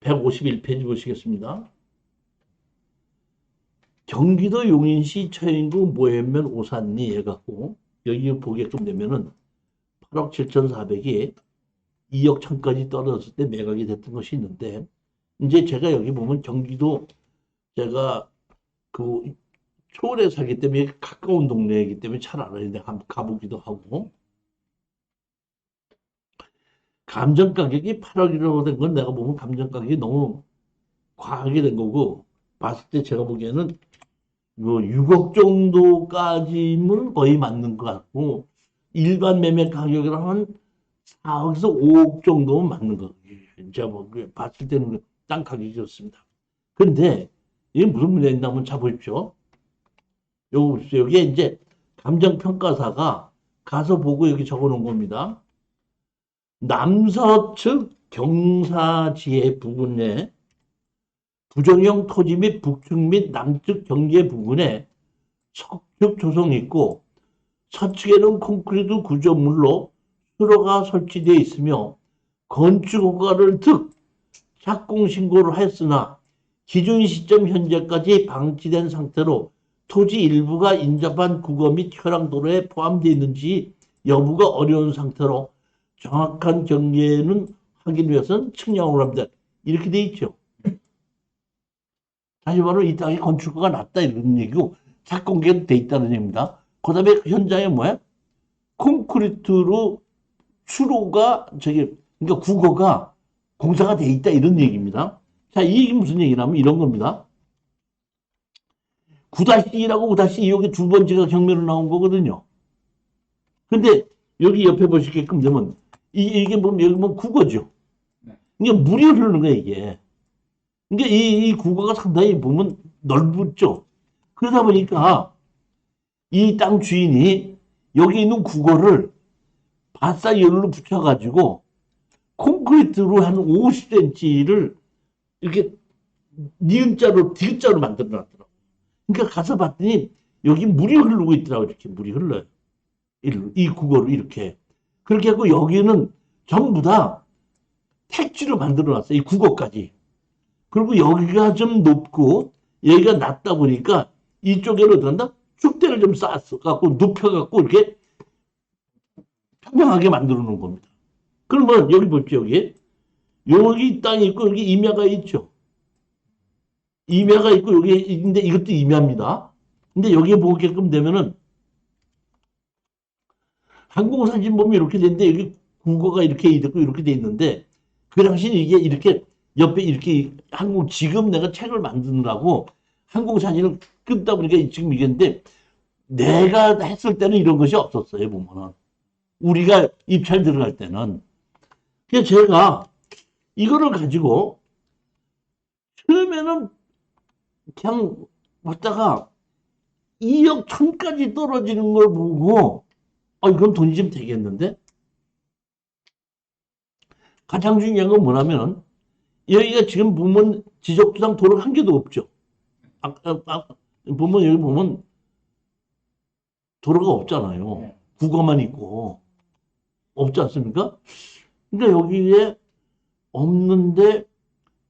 151페이지 보시겠습니다. 경기도 용인시 처인구 모현면 오산리 해갖고 여기 보게끔 되면은 8억 7,400이 2억 1,000까지 떨어졌을 때 매각이 됐던 것이 있는데, 이제 제가 여기 보면 경기도 제가 그 서울에 살기 때문에 가까운 동네이기 때문에 잘 알아요. 한번 가보기도 하고. 감정 가격이 8억이라고 된 건 내가 보면 감정 가격이 너무 과하게 된 거고, 봤을 때 제가 보기에는 뭐 6억 정도까지는 거의 맞는 것 같고, 일반 매매 가격이라면 4억에서 5억 정도는 맞는 거. 진짜 뭐 봤을 때는 땅 가격이 좋습니다. 그런데 이게 무슨 문제가 있나 한번 잡으십시오. 여기에 이제 감정평가사가 가서 보고 여기 적어 놓은 겁니다. 남서측 경사지의 부근에 부정형 토지 및 북측 및 남측 경계 부근에 석축 조성이 있고, 서측에는 콘크리트 구조물로 수로가 설치되어 있으며 건축 허가를 착공 신고를 하였으나 기준 시점 현재까지 방치된 상태로 토지 일부가 인접한 국어 및 혈항도로에 포함되어 있는지 여부가 어려운 상태로 정확한 경계는 확인 위해서는 측량을 합니다. 이렇게 돼 있죠. 다시 말하면 이 땅에 건축허가 났다 이런 얘기고 착공계획 돼 있다는 얘기입니다. 그 다음에 현장에 뭐야? 콘크리트로 수로가 그러니까 국어가 공사가 돼 있다 이런 얘기입니다. 자, 이 얘기 무슨 얘기냐면 이런 겁니다. 9-1이라고 9-2 여기 두 번째가 경매로 나온 거거든요. 근데 여기 옆에 보시게끔 되면 이게 보면 여기 보면 국어죠. 이게 물이 흐르는 거예요, 이게. 그러니까 이 국어가 상당히 보면 넓었죠. 그러다 보니까 이 땅 주인이 여기 있는 국어를 바싸열로 붙여가지고 콘크리트로 한 50cm를 이렇게 니은자로 디귿자로 만들어 놨더라고요. 그러니까 가서 봤더니 여기 물이 흐르고 있더라고요. 이렇게 물이 흘러요. 이 국어를 이렇게. 그렇게 하고 여기는 전부 다 택지로 만들어 놨어요. 이 국어까지. 그리고 여기가 좀 높고 여기가 낮다 보니까 이쪽에는 어떤다? 축대를 좀 쌓았어 갖고 눕혀갖고 이렇게 평평하게 만들어 놓은 겁니다. 그러면 여기 보십시오. 여기 땅이 있고 여기 임야가 있죠. 임야가 있고 여기 있는데 이것도 임야입니다. 근데 여기에 보게끔 되면은 항공사진 보면 이렇게 되는데 여기 국어가 이렇게 있고 이렇게 돼 있는데 그 당시에 이게 이렇게 옆에 이렇게 지금 내가 책을 만드느라고 항공사진을 끊다 보니까 지금 이게인데 내가 했을 때는 이런 것이 없었어요. 보면은 우리가 입찰 들어갈 때는. 그래서 제가 이거를 가지고 처음에는 그냥 왔다가 2억 1,000까지 떨어지는 걸 보고 이건 돈이 좀 되겠는데? 가장 중요한 건 뭐냐면 여기가 지금 보면 지적주상 도로가 한 개도 없죠. 보면 여기 보면 도로가 없잖아요. 국어만 있고 없지 않습니까? 그러니까 여기에 없는데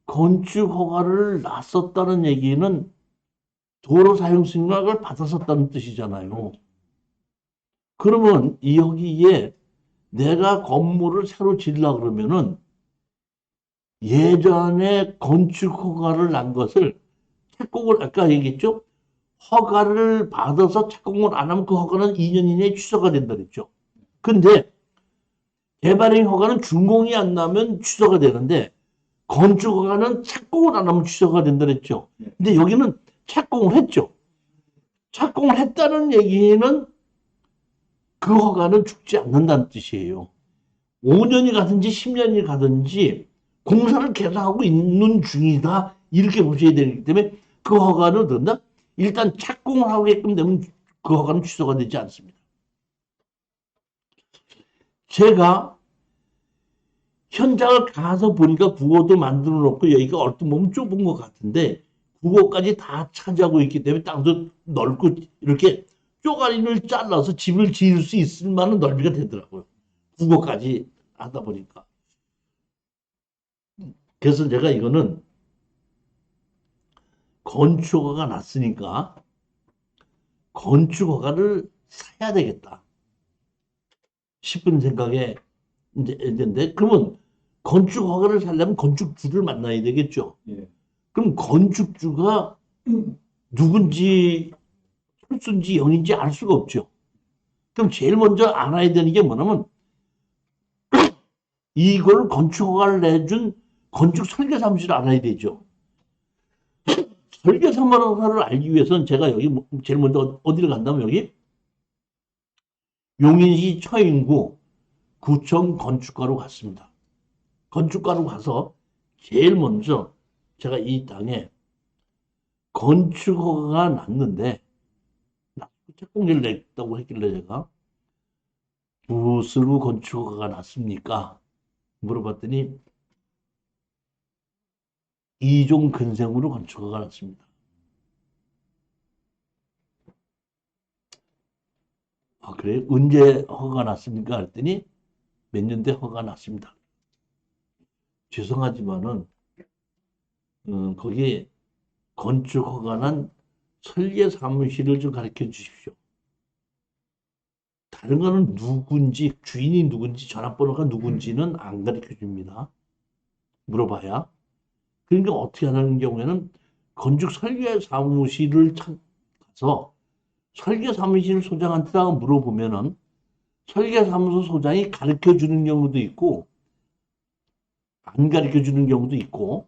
건축 허가를 놨었다는 얘기는 도로 사용 승낙을 받았었다는 뜻이잖아요. 그러면 여기에 내가 건물을 새로 지으려고 그러면은 예전에 건축 허가를 난 것을 착공을 아까 얘기했죠? 허가를 받아서 착공을 안 하면 그 허가는 2년 이내에 취소가 된다 그랬죠. 근데 개발행 허가는 준공이 안 나면 취소가 되는데 건축 허가는 착공을 안 하면 취소가 된다 그랬죠. 근데 여기는 착공을 했죠. 착공을 했다는 얘기는 그 허가는 죽지 않는다는 뜻이에요. 5년이 가든지 10년이 가든지 공사를 계속하고 있는 중이다. 이렇게 보셔야 되기 때문에 그 허가는 어떤다? 일단 착공을 하게끔 되면 그 허가는 취소가 되지 않습니다. 제가 현장을 가서 보니까 국어도 만들어 놓고 여기가 얼핏 보면 좁은 것 같은데 국어까지 다 차지하고 있기 때문에 땅도 넓고 이렇게 쪼가리를 잘라서 집을 지을 수 있을 만한 넓이가 되더라고요. 국어까지 하다 보니까. 그래서 제가 이거는 건축허가 났으니까 건축허가를 사야 되겠다 싶은 생각에 이제 했는데, 그러면 건축허가를 사려면 건축주를 만나야 되겠죠. 예. 그럼 건축주가 누군지 철수인지 영인지 알 수가 없죠. 그럼 제일 먼저 알아야 되는 게 뭐냐면 이걸 건축허가를 내준 건축 설계사무실을 알아야 되죠. 설계사무실을 알기 위해서는 제가 여기 제일 먼저 어디를 간다면 여기 용인시 처인구 구청 건축과로 갔습니다. 건축과로 가서 제일 먼저 제가 이 땅에 건축허가가 났는데 착공기를 냈다고 했길래 제가 무엇으로 건축허가가 났습니까? 물어봤더니 이종 근생으로 건축허가가 났습니다. 아, 그래요? 언제 허가가 났습니까? 했더니 몇 년대 허가가 났습니다. 죄송하지만은 거기 건축 허가 난 설계 사무실을 좀 가르쳐 주십시오. 다른 거는 누군지, 주인이 누군지, 전화번호가 누군지는 안 가르쳐 줍니다. 물어봐야. 그러니까 어떻게 하는 경우에는 건축 설계 사무실을 가서 설계 사무실 소장한테 물어보면은 설계 사무소 소장이 가르쳐 주는 경우도 있고 안 가르쳐 주는 경우도 있고,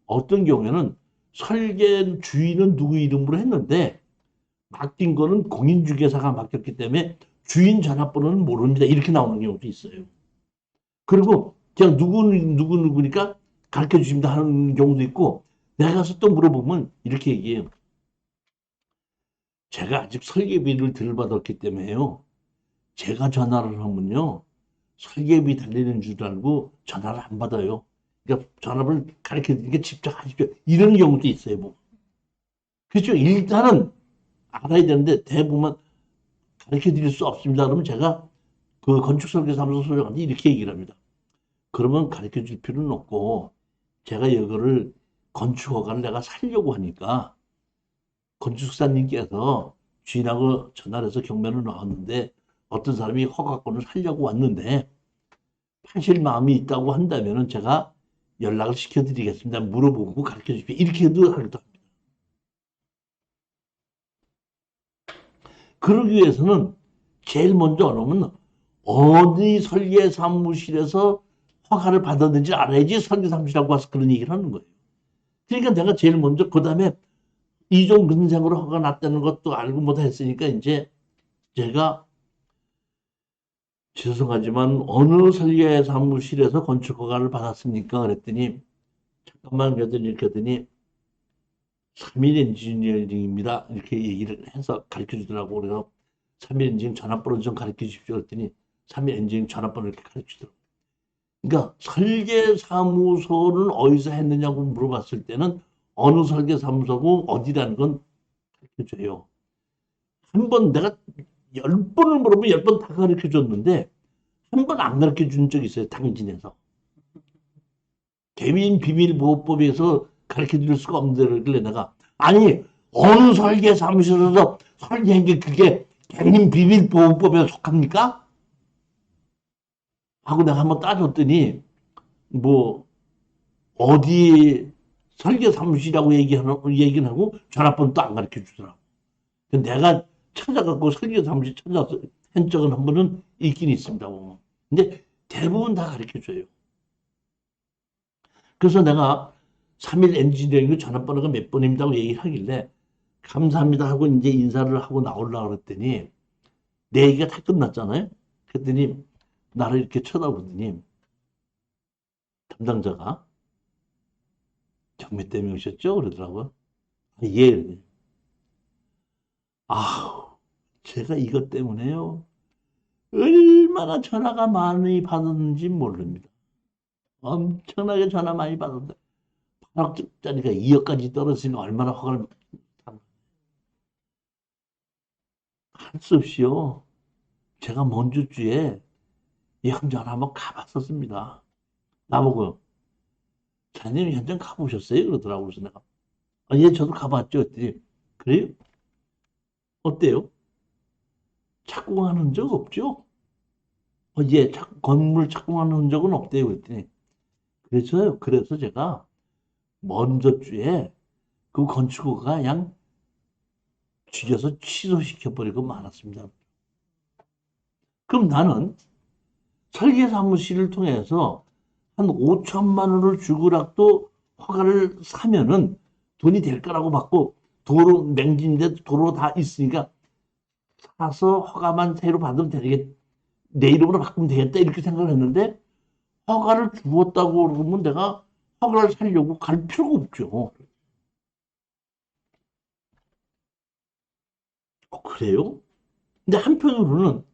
어떤 경우에는 설계 주인은 누구 이름으로 했는데 맡긴 거는 공인중개사가 맡겼기 때문에 주인 전화번호는 모릅니다. 이렇게 나오는 경우도 있어요. 그리고 그냥 누구니까 가르쳐 주십니다 하는 경우도 있고, 내가 가서 또 물어보면 이렇게 얘기해요. 제가 아직 설계비를 덜 받았기 때문에요. 제가 전화를 하면요. 설계비 달리는 줄 알고 전화를 안 받아요. 그러니까 전화를 가르쳐 드리니까 직접 하십시오. 이런 경우도 있어요. 뭐. 그렇죠. 일단은 알아야 되는데 대부분 가르쳐 드릴 수 없습니다. 그러면 제가 그 건축설계사무소 소장한테 이렇게 얘기를 합니다. 그러면 가르쳐 줄 필요는 없고 제가 이거를 건축허가를 내가 살려고 하니까 건축사님께서 주인하고 전화를 해서 경매를 나왔는데 어떤 사람이 허가권을 살려고 왔는데 하실 마음이 있다고 한다면 제가 연락을 시켜드리겠습니다. 물어보고 가르쳐 주십시오. 이렇게 해도 하기도 합니다. 그러기 위해서는 제일 먼저 알아보면 어디 설계 사무실에서 허가를 받았는지 알아야지 설계 사무실하고 와서 그런 얘기를 하는 거예요. 그러니까 내가 제일 먼저 그 다음에 이종 근생으로 허가 났다는 것도 알고 못했으니까 이제 제가 죄송하지만 어느 설계 사무실에서 건축 허가를 받았습니까? 그랬더니 잠깐만 이렇게 하더니 3일 엔지니어링입니다. 이렇게 얘기를 해서 가르쳐 주더라고. 그래서 3일 엔지니어링 전화번호 좀 가르쳐 주십시오. 그랬더니 3일 엔지니어링 전화번호 이렇게 가르쳐 주더라고. 그러니까 설계사무소는 어디서 했느냐고 물어봤을 때는 어느 설계사무소고 어디라는 건 가르쳐줘요. 한 번 내가 10번을 물어보면 10번 다 가르쳐줬는데 한 번 안 가르쳐준 적이 있어요. 당진에서. 개인 비밀보호법에서 가르쳐줄 수가 없는데 내가 아니 어느 설계사무실에서 설계한 게 그게 개인 비밀보호법에 속합니까? 하고 내가 한번 따졌더니 뭐 어디 설계사무실이라고 얘기는 하고 전화번호도 안 가르쳐 주더라고. 내가 찾아갖고 설계사무실 찾아서 한 적은 한 번은 있긴 있습니다. 근데 대부분 다 가르쳐 줘요. 그래서 내가 3일 엔지니어링 전화번호가 몇 번입니다고 얘기를 하길래 감사합니다 하고 이제 인사를 하고 나오려고 그랬더니 내 얘기가 다 끝났잖아요. 그랬더니 나를 이렇게 쳐다보더니 담당자가 경매 때문에 오셨죠? 그러더라고요. 아, 예. 아, 제가 이것 때문에요. 얼마나 전화가 많이 받았는지 모릅니다. 엄청나게 전화 많이 받았는데 8억짜리가 2억까지 떨어지면 얼마나 화가 할 수 없이요. 제가 먼저 주에 예언전 한번 가봤었습니다. 나보고 자님 현장 가보셨어요? 그러더라고. 그래서 내가, 아, 예, 저도 가봤죠. 그랬더니, 그래요? 어때요? 착공하는 흔적 없죠? 예, 건물 착공하는 흔적은 없대요. 그랬더니, 그래서요. 그래서 제가 먼저 주에 그 건축허가 그냥 죽여서 취소시켜버리고 말았습니다. 그럼 나는 설계사무실을 통해서 한 5천만 원을 주고라도 허가를 사면은 돈이 될 거라고 받고 도로 맹진데 도로 다 있으니까 사서 허가만 새로 받으면 되겠, 내 이름으로 바꾸면 되겠다 이렇게 생각을 했는데 허가를 주었다고 그러면 내가 허가를 살려고 갈 필요가 없죠. 그래요? 근데 한편으로는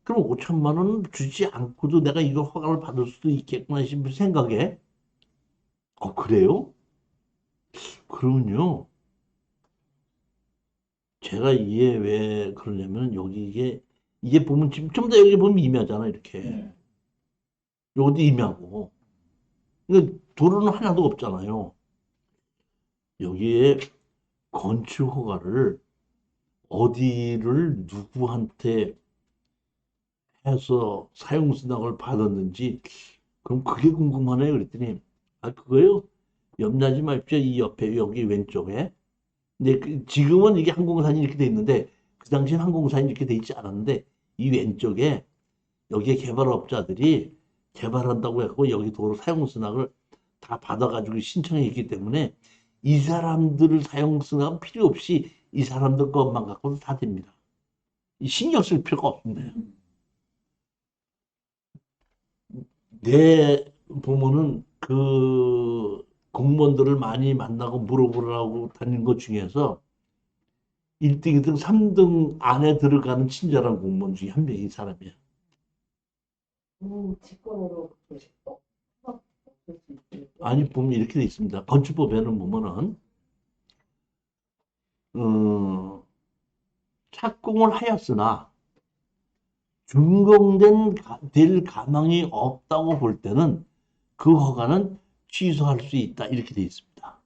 그럼 5천만 원을 주지 않고도 내가 이거 허가를 받을 수도 있겠구나 싶은 생각에 그래요? 그러면요. 제가 이게 왜 그러냐면 여기 이게 보면 지금 좀 더 여기 보면 임야잖아 이렇게. 네. 여기도 임야고. 근데 도로는 하나도 없잖아요. 여기에 건축 허가를 어디를 누구한테 해서 사용 승낙을 받았는지 그럼 그게 궁금하네요. 그랬더니 그거요. 염려하지 마십시오. 이 옆에 여기 왼쪽에. 근데 지금은 이게 항공사진이 이렇게 돼 있는데 그 당시엔 항공사진이 이렇게 돼 있지 않았는데 이 왼쪽에 여기에 개발업자들이 개발한다고 했고 여기 도로 사용 승낙을 다 받아가지고 신청해 있기 때문에 이 사람들 사용 승낙은 필요 없이 이 사람들 것만 갖고도 다 됩니다. 신경 쓸 필요가 없습니다. 내 보면은 그 공무원들을 많이 만나고 물어보라고 다니는 것 중에서 1등, 2등, 3등 안에 들어가는 친절한 공무원 중에 한 명이 이 사람이야. 직권으로 또 아니, 보면 이렇게 돼 있습니다. 건축법에는 보면은, 어, 착공을 하였으나 될 가망이 없다고 볼 때는 그 허가는 취소할 수 있다. 이렇게 돼 있습니다.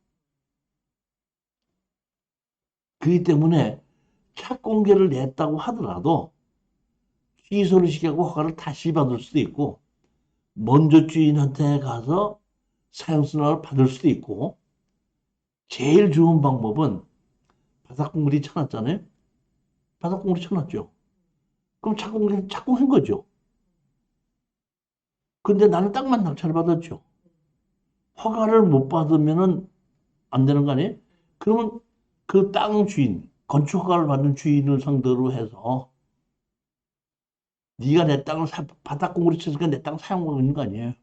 그렇기 때문에 착공계를 냈다고 하더라도 취소를 시키고 허가를 다시 받을 수도 있고, 먼저 주인한테 가서 사용승낙을 받을 수도 있고, 제일 좋은 방법은 바닥공물이 쳐놨잖아요. 바닥공물이 쳐놨죠. 그럼 착공한 거죠. 근데 나는 땅만 낙찰을 받았죠. 허가를 못 받으면은 안 되는 거 아니에요? 그러면 그 땅 주인, 건축 허가를 받는 주인을 상대로 해서 네가 내 땅을 바닥공물이 쳤으니까 내 땅 사용하고 있는 거 아니에요?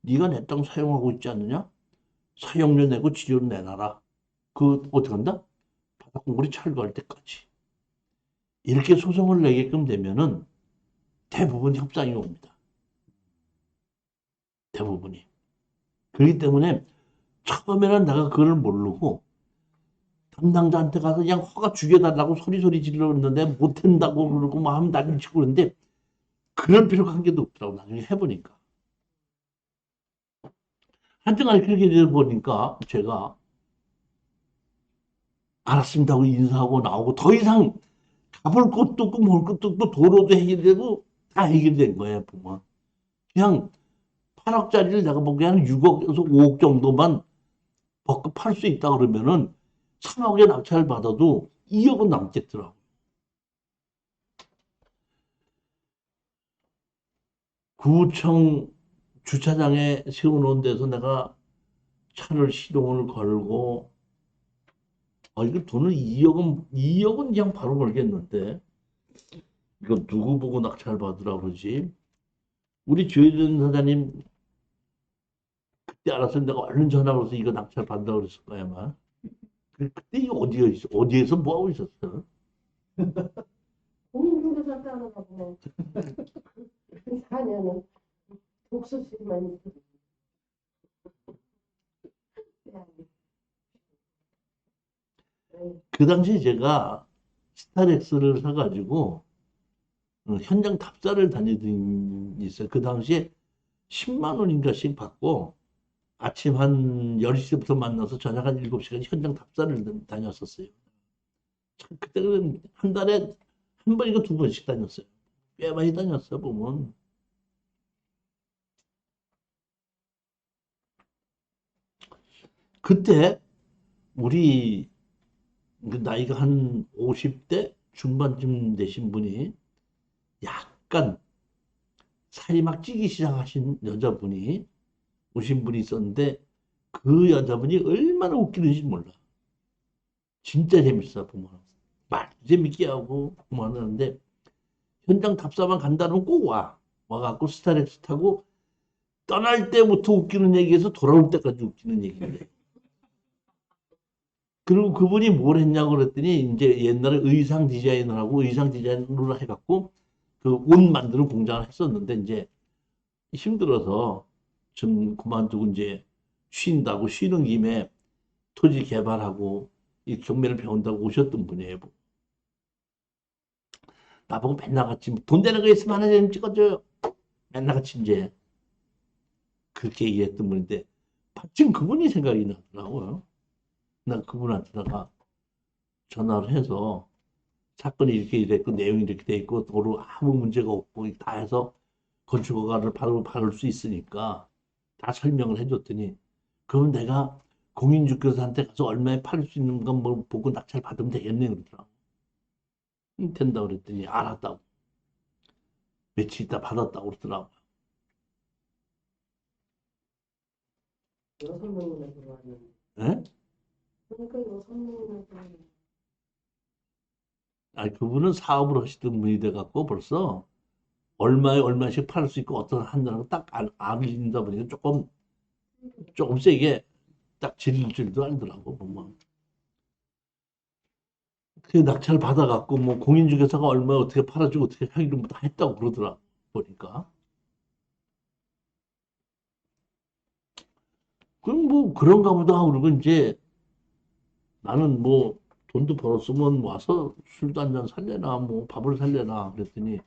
네가 내 땅 사용하고 있지 않느냐? 사용료 내고 지료 내놔라. 그 어떻게 한다? 바닥공물이 철거할 때까지. 이렇게 소송을 내게끔 되면은 대부분 협상이 옵니다. 대부분이. 그렇기 때문에 처음에는 내가 그걸 모르고 담당자한테 가서 그냥 허가 죽여달라고 소리소리 질렀는데 못한다고 그러고 마음 난리 치고 그러는데 그럴 필요가 한 개도 없더라고. 나중에 해보니까. 하여튼간 그렇게 되어 보니까 제가 알았습니다 하고 인사하고 나오고 더 이상 가볼 곳도 없고 뭘 것도 없고 도로도 해결되고 다 해결된 거예요. 보면. 그냥 8억짜리를 내가 보기에는 6억에서 5억 정도만 벗고 팔 수 있다 그러면은 3억에 낙찰 받아도 2억은 남겠더라고. 구청 주차장에 세워놓은 데서 내가 차를 시동을 걸고, 이거 돈을 2억은 그냥 바로 벌겠는데, 이거 누구 보고 낙찰 받으라 그러지? 우리 조혜련 사장님 그때 알았으면 내가 얼른 전화 걸어서 이거 낙찰 받는다 그랬을 거야, 아마. 그때 이거 어디에서 뭐 하고 있었어? 공인중개사 따는 거고 4년은 독서실만 있고 그 당시에 제가 스타렉스를 사가지고 현장 답사를 다니던 있어요. 그 당시에 10만 원인가씩 받고 아침 한 10시부터 만나서 저녁 한 7시까지 현장 답사를 다녔었어요. 참, 그때는 한 달에 한 번이고 두 번씩 다녔어요. 꽤 많이 다녔어, 보면. 그때 우리 그 나이가 한 50대 중반쯤 되신 분이 약간 살이 막 찌기 시작하신 여자분이 오신 분이 있었는데 그 여자분이 얼마나 웃기는지 몰라. 진짜 재밌어, 보면. 말 재밌게 하고 보면 하는데 현장 답사만 간다면 꼭 와. 와갖고 스타렉스 타고 떠날 때부터 웃기는 얘기에서 돌아올 때까지 웃기는 얘기인데. 그리고 그분이 뭘 했냐고 그랬더니 이제 옛날에 의상 디자인을 하고 의상 디자인으로 해갖고 그 옷 만드는 공장을 했었는데 이제 힘들어서 좀 그만두고 이제 쉰다고 쉬는 김에 토지 개발하고 이 경매를 배운다고 오셨던 분이에요. 나보고 맨날 같이 돈 되는 거 있으면 하나 좀 찍어줘요. 맨날 같이 이제 그렇게 얘기했던 분인데 지금 그분이 생각이 나더라고요. 난 그분한테다가 전화를 해서 사건이 이렇게 됐고 내용이 이렇게 돼 있고 도로 아무 문제가 없고 다 해서 건축허가를 바로 받을 수 있으니까 다 설명을 해줬더니 그럼 내가 공인중개사한테 가서 얼마에 팔 수 있는 건 뭐 보고 낙찰 받으면 되겠네 그러더라고. 된다 그랬더니 알았다고. 며칠 있다 받았다고 그러더라고. 여섯 명이나 들어왔는데. 예? 그러니까 여섯 명이나 들어왔는데. 아니 그분은 사업을 하시던 분이 돼갖고 벌써 얼마에 얼마씩 팔 수 있고 어떤 한다는 거 딱 알린다 보니까 조금 세게 딱 질릴 줄도 알더라고 보면. 그 낙찰 받아갖고 뭐 공인중개사가 얼마에 어떻게 팔아주고 어떻게 하기로 다 했다고 그러더라 보니까. 그럼 뭐 그런가 보다 그러고 이제 나는 뭐 돈도 벌었으면 와서 술도 한 잔 살래나 뭐 밥을 살래나 그랬더니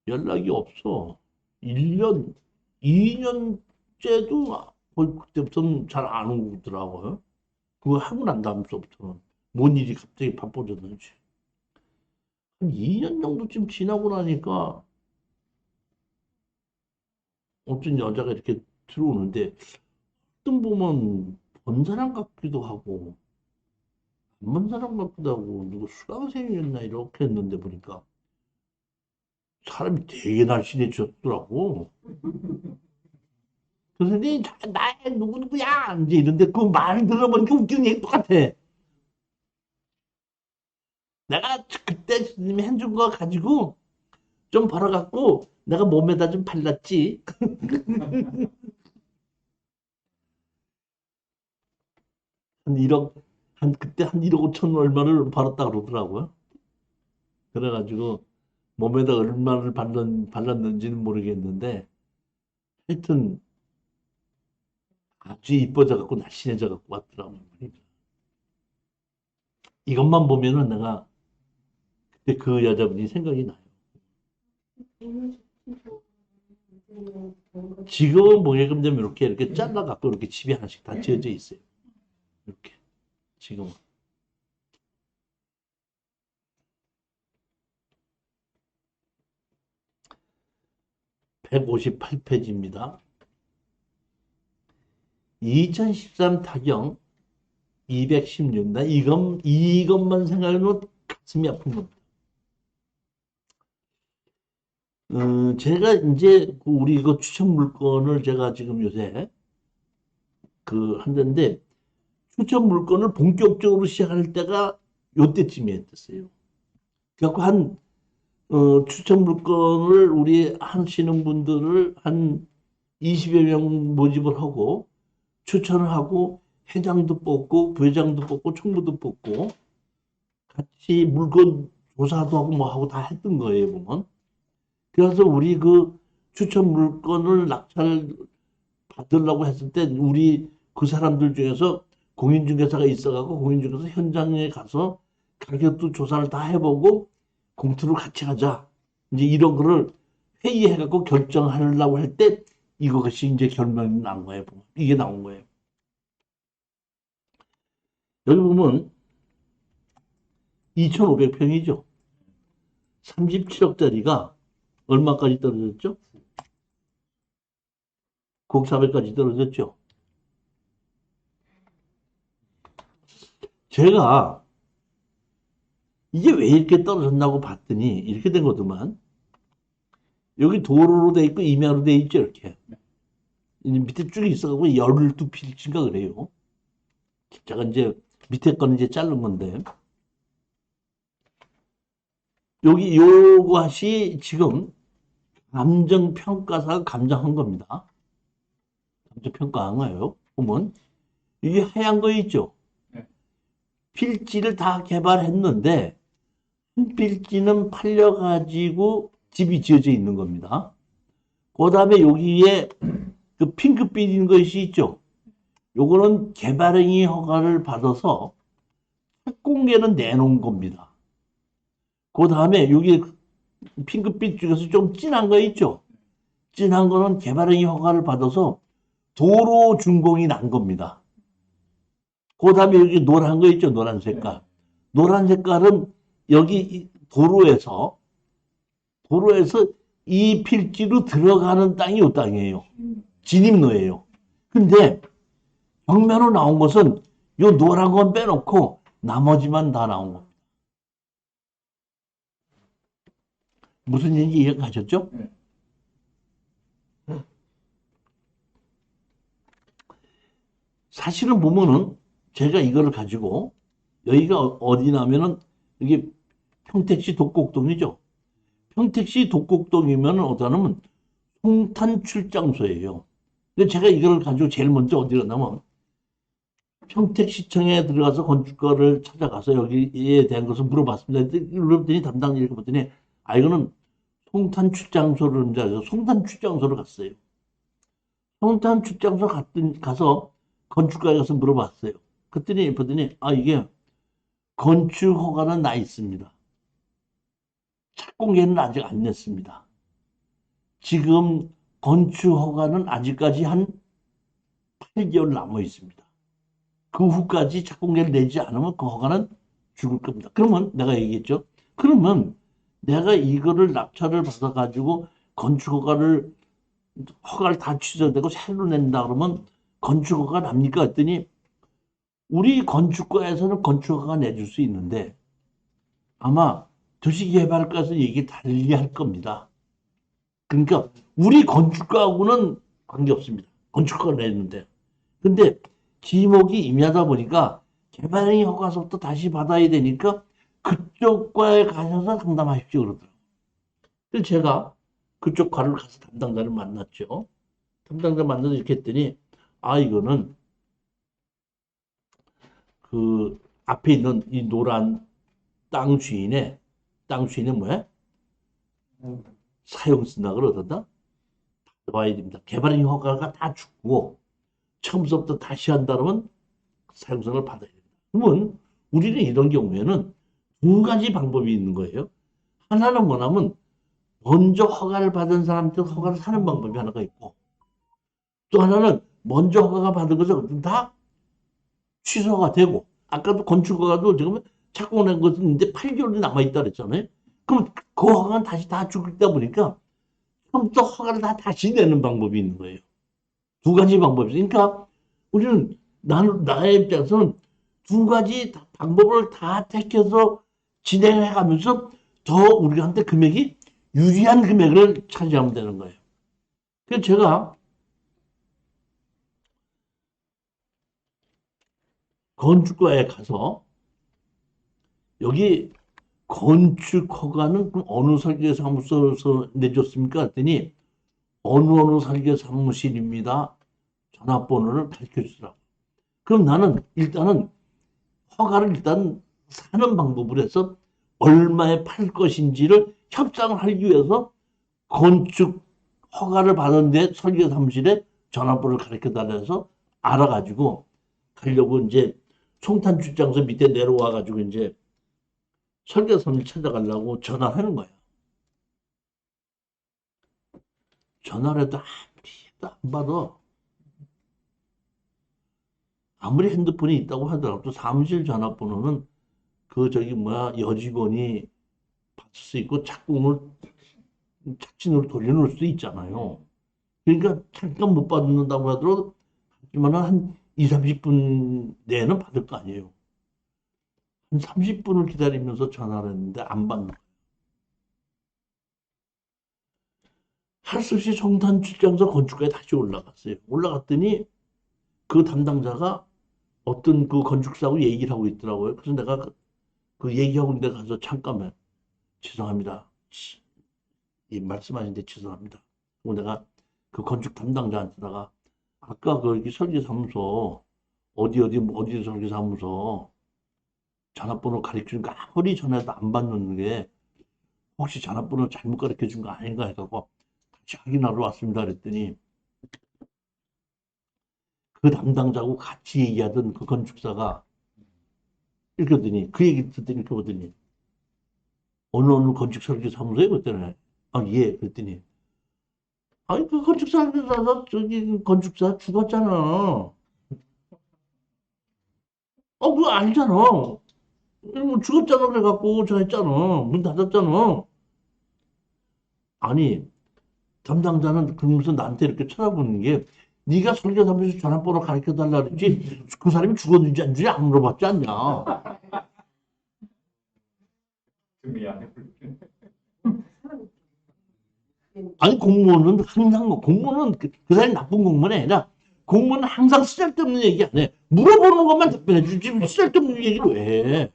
연락이 없어. 1년, 2년째도 거의 그때부터는 잘 안 오더라고요. 그거 하고 난 다음서부터는 뭔 일이 갑자기 바빠졌는지. 한 2년 정도쯤 지나고 나니까 어떤 여자가 이렇게 들어오는데 어떤 보면 본 사람 같기도 하고 안 본 사람 같기도 하고 누구 수강생이었나 이렇게 했는데 보니까 사람이 되게 날씬해졌더라고. 그래서 나 누구야 이제 이런데 그 말 들어보니까 웃기는 얘기 똑같아. 내가 그때 스님이 해준 거 가지고 좀 벌어갖고 내가 몸에다 좀 발랐지. 한 1억, 그때 한 1억 5천 얼마를 벌었다 그러더라고요. 그래가지고 몸에다 얼마를 발랐는지는 모르겠는데 하여튼 아주 이뻐져갖고 날씬해져갖고 왔더라고요. 이것만 보면은 내가 그때 그 여자분이 생각이 나요. 지금은 보게끔 되면 이렇게 잘라갖고 이렇게 집에 하나씩 다 지어져 있어요. 이렇게 지금은. 158페이지입니다. 2013 타경 216. 나 이것만 생각해도 가슴이 아픈 겁니다. 제가 이제 우리 이거 추천 물건을 제가 지금 요새 한다는데 추천 물건을 본격적으로 시작할 때가 요때쯤이었어요. 그래갖고 추천 물건을 우리 하시는 분들을 한 20여 명 모집을 하고 추천을 하고 회장도 뽑고 부회장도 뽑고 총무도 뽑고 같이 물건 조사도 하고 뭐 하고 다 했던 거예요, 보면. 그래서 우리 그 추천 물건을 낙찰 받으려고 했을 때 우리 그 사람들 중에서 공인중개사가 있어가고 공인중개사 현장에 가서 가격도 조사를 다 해보고 공투를 같이 하자. 이제 이런 거를 회의해갖고 결정하려고 할 때 이것이 이제 결론이 난 거예요. 이게 나온 거예요. 여기 보면 2,500평이죠. 37억짜리가 얼마까지 떨어졌죠? 9억 400까지 떨어졌죠. 제가 이게 왜 이렇게 떨어졌나고 봤더니 이렇게 된 거더만. 여기 도로로 돼 있고 임야로 돼 있죠, 이렇게. 이제 밑에 쭉 있어가지고 12필지인가 그래요. 제가 이제 밑에 거는 이제 자른 건데. 여기 요것이 지금 감정평가사가 감정한 겁니다. 감정평가한 거예요. 보면 이게 하얀 거 있죠. 필지를 다 개발했는데 한 필지는 팔려가지고 집이 지어져 있는 겁니다. 그 다음에 여기에 그 핑크빛 인 것이 있죠. 요거는 개발행위 허가를 받아서 착공계는 내놓은 겁니다. 그 다음에 여기 핑크빛 중에서 좀 진한 거 있죠. 진한 거는 개발행위 허가를 받아서 도로 준공이 난 겁니다. 그 다음에 여기 노란 거 있죠. 노란 색깔. 노란 색깔은 여기 도로에서 이 필지로 들어가는 땅이 이 땅이에요. 진입로예요. 근데 벽면으로 나온 것은 요 노란 건 빼놓고 나머지만 다 나온 겁니다. 무슨 얘기인지 이해가셨죠? 사실은 보면은 제가 이거를 가지고 여기가 어디냐면은 이게 평택시 독곡동이죠. 평택시 독곡동이면 어디냐면 송탄 출장소예요. 근데 제가 이걸 가지고 제일 먼저 어디 갔냐면 평택시청에 들어가서 건축가를 찾아가서 여기에 대한 것을 물어봤습니다. 물어봤더니 담당자 이렇게 봤더니 이거는 송탄 출장소를 이제 송탄 출장소를 갔어요. 송탄 출장소 가서 건축가에 가서 물어봤어요. 그랬더니 보더니 이게 건축 허가는 나 있습니다. 착공계는 아직 안 냈습니다. 지금 건축 허가는 아직까지 한 8개월 남아 있습니다. 그 후까지 착공계를 내지 않으면 그 허가는 죽을 겁니다. 그러면 내가 얘기했죠. 그러면 내가 이거를 낙찰을 받아가지고 건축 허가를 다 취소되고 새로 낸다 그러면 건축 허가 납니까? 했더니 우리 건축과에서는 건축 허가가 내줄 수 있는데 아마 도시개발과에서 얘기 달리 할 겁니다. 그러니까 우리 건축가하고는 관계없습니다. 건축가를 냈는데. 근데 지목이 임야다 보니까 개발행위 허가서부터 다시 받아야 되니까 그쪽 과에 가셔서 상담하십시오 그러더라고요. 그래서 제가 그쪽 과를 가서 담당자를 만났죠. 담당자 만나서 이렇게 했더니 이거는 그 앞에 있는 이 노란 땅 주인의 뭐야? 사용 쓴다 그러던가? 봐야 됩니다. 개발행위 허가가 다 죽고 처음부터 다시 한다 그러면 사용성을 받아야 됩니다. 그러면 우리는 이런 경우에는 두 가지 방법이 있는 거예요. 하나는 뭐냐면 먼저 허가를 받은 사람한테 허가를 사는 방법이 하나가 있고 또 하나는 먼저 허가가 받은 것은 다 취소가 되고 아까도 건축허가도 지금 착공한 것은 이제 8개월이 남아있다 그랬잖아요. 그럼 그 허가는 다시 다 죽다 보니까 처음부터 허가를 다시 내는 방법이 있는 거예요. 두 가지 방법이 있어요. 그러니까 우리는 나의 입장에서는 두 가지 방법을 다 택해서 진행해 가면서 더 우리한테 금액이 유리한 금액을 차지하면 되는 거예요. 그래서 제가 건축과에 가서 여기 건축 허가는 어느 설계사무소에서 내줬습니까? 했더니 어느 설계사무실입니다. 전화번호를 밝혀주더라고. 그럼 나는 일단은 허가를 일단 사는 방법을 해서 얼마에 팔 것인지를 협상을 하기 위해서 건축 허가를 받은데 설계사무실에 전화번호를 가르쳐 달라서 알아가지고 가려고 이제 송탄 출장소 밑에 내려와가지고 이제 설계사무실 찾아가려고 전화를 하는 거야. 전화를 해도 아무리 안 받아. 아무리 핸드폰이 있다고 하더라도 사무실 전화번호는 그 저기 뭐야 여직원이 받을 수 있고 착공을 착신으로 돌려놓을 수도 있잖아요. 그러니까 잠깐 못 받는다고 하더라도 하지만 한 2, 30분 내에는 받을 거 아니에요. 한 30분을 기다리면서 전화를 했는데 안 받는 거예요. 할 수 없이 정단 출장소 건축가에 다시 올라갔어요. 올라갔더니 그 담당자가 어떤 그 건축사하고 얘기를 하고 있더라고요. 그래서 내가 그 얘기하고 있는데 가서 잠깐만 죄송합니다. 이 말씀하신데 죄송합니다. 그리고 내가 그 건축 담당자한테다가 아까 그 설계사무소 어디 설계사무소 전화번호 가르쳐 준 거 아무리 전화해도 안 받는 게 혹시 전화번호 잘못 가르쳐 준 거 아닌가 해서 다시 확인하러 왔습니다. 그랬더니 그 담당자하고 같이 얘기하던 그 건축사가 읽었더니 그 얘기 듣더니 이렇게 보더니 어느 건축 설계사무소에 그랬더니 예 그랬더니 아니 그 건축사 저기 그 건축사 죽었잖아. 그거 알잖아. 뭐 죽었잖아 그래갖고 전화했잖아. 문 닫았잖아. 아니 담당자는 그러면서 나한테 이렇게 쳐다보는 게 네가 설계사무소 전화번호 가르쳐 달라 그랬지 그 사람이 죽었는지 안 죽었는지 안 물어봤지 않냐. 아니 공무원은 항상 공무원은 그 사람이 나쁜 공무원이 아니라 공무원은 항상 쓸데없는 얘기 안 해. 물어보는 것만 답변해 주지 쓸데없는 얘기를 왜 해.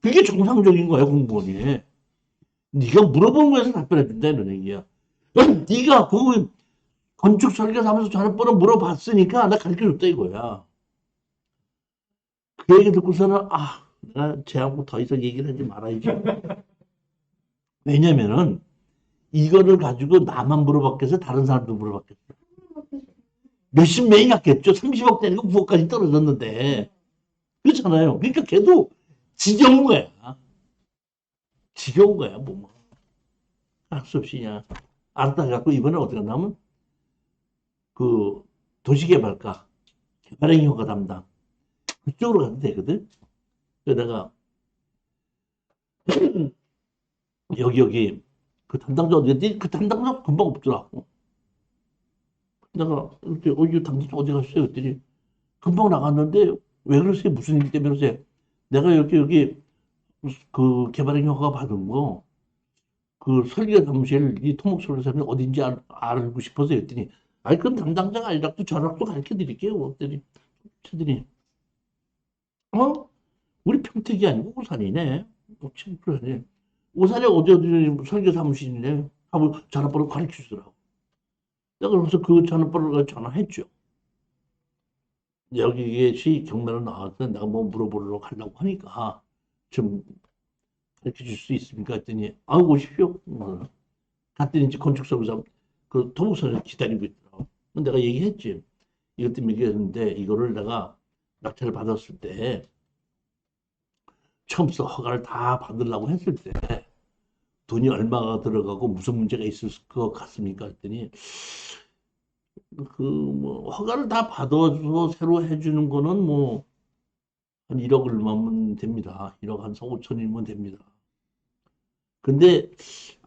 그게 정상적인 거야 공무원이. 네가 물어보는 거에서 답변해 준다 이런 얘기야. 네가 그 건축 설계사무소 전화번호 물어봤으니까 나 가르쳐 줬다 이거야. 그 얘기 듣고서는 내가 쟤하고 더 이상 얘기를 하지 말아야지. 왜냐면은 이거를 가지고 나만 물어봤겠어 다른 사람도 물어봤겠어. 몇십 명이 갔겠죠. 30억 되는 거 9억까지 떨어졌는데. 그렇잖아요. 그러니까 걔도 지겨운 거야. 지겨운 거야, 뭐. 할 수 없이 그냥. 알았다 갖고 이번에 어떻게 하냐면, 그, 도시개발과 개발행위허가 담당. 그쪽으로 가도 되거든. 그래서 내가, 여기, 그 담당자 어디였지? 그 담당자 금방 없더라고. 내가, 이렇게, 이 담당자 어디 갔어요? 그랬더니, 금방 나갔는데, 왜 그러세요? 무슨 일 때문에 그러세요? 내가 여기, 그 개발행 허가 받은 거, 그 설계 사무실, 이 토목 설계 사무실 어딘지 알고 싶어서 했더니, 아니, 그건 담당자가 아니라고 전학도 가르쳐 드릴게요. 그랬더니, 저들이, 어? 우리 평택이 아니고 오산이네. 참, 그러네. 오산에 어디 설계 사무실이네. 하고 전화번호 가르쳐 주더라고. 내가 그래서 그 전화번호를 전화했죠. 여기 경매로 나와서 내가 뭐 물어보러 가려고 하니까, 좀 가르쳐 줄 수 있습니까? 했더니, 오십시오. 갔더니 이제 건축사무소 그 토목사를 기다리고 있더라고. 내가 얘기했지. 이것 때문에 얘기했는데 이거를 내가 낙찰을 받았을 때 처음부터 허가를 다 받으려고 했을 때 돈이 얼마가 들어가고 무슨 문제가 있을 것 같습니까? 했더니 그 뭐 허가를 다 받아서 새로 해주는 거는 뭐 한 1억 얼마면 됩니다. 1억 한 4, 5천이면 됩니다. 근데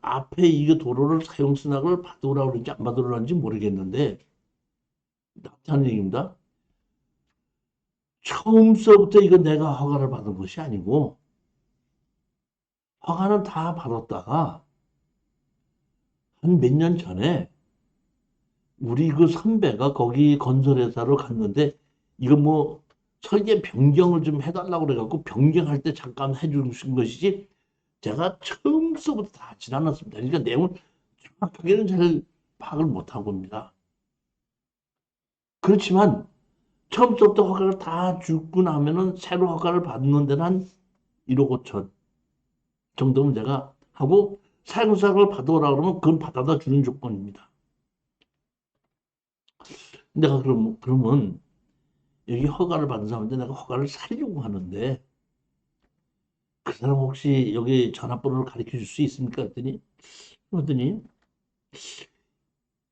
앞에 이거 도로를 사용 승낙을 받으라고 그런지 안 받으라고 그런지 모르겠는데 나타난 얘기입니다. 처음서부터 이건 내가 허가를 받은 것이 아니고 허가는 다 받았다가 한 몇 년 전에 우리 그 선배가 거기 건설회사로 갔는데 이거 뭐 설계 변경을 좀 해달라고 그래갖고 변경할 때 잠깐 해준 것이지 제가 처음서부터 다 하진 않았습니다. 그러니까 내용을 정확하게는 잘 파악을 못하고 입니다. 그렇지만 처음부터 허가를 다 주고 나면은 새로 허가를 받는 데는 한 1억 5천 정도면 내가 하고 사용사를 받아오라 그러면 그건 받아다 주는 조건입니다. 내가 그러면 여기 허가를 받은 사람인데 내가 허가를 살려고 하는데 그 사람 혹시 여기 전화번호를 가르쳐 줄 수 있습니까? 그랬더니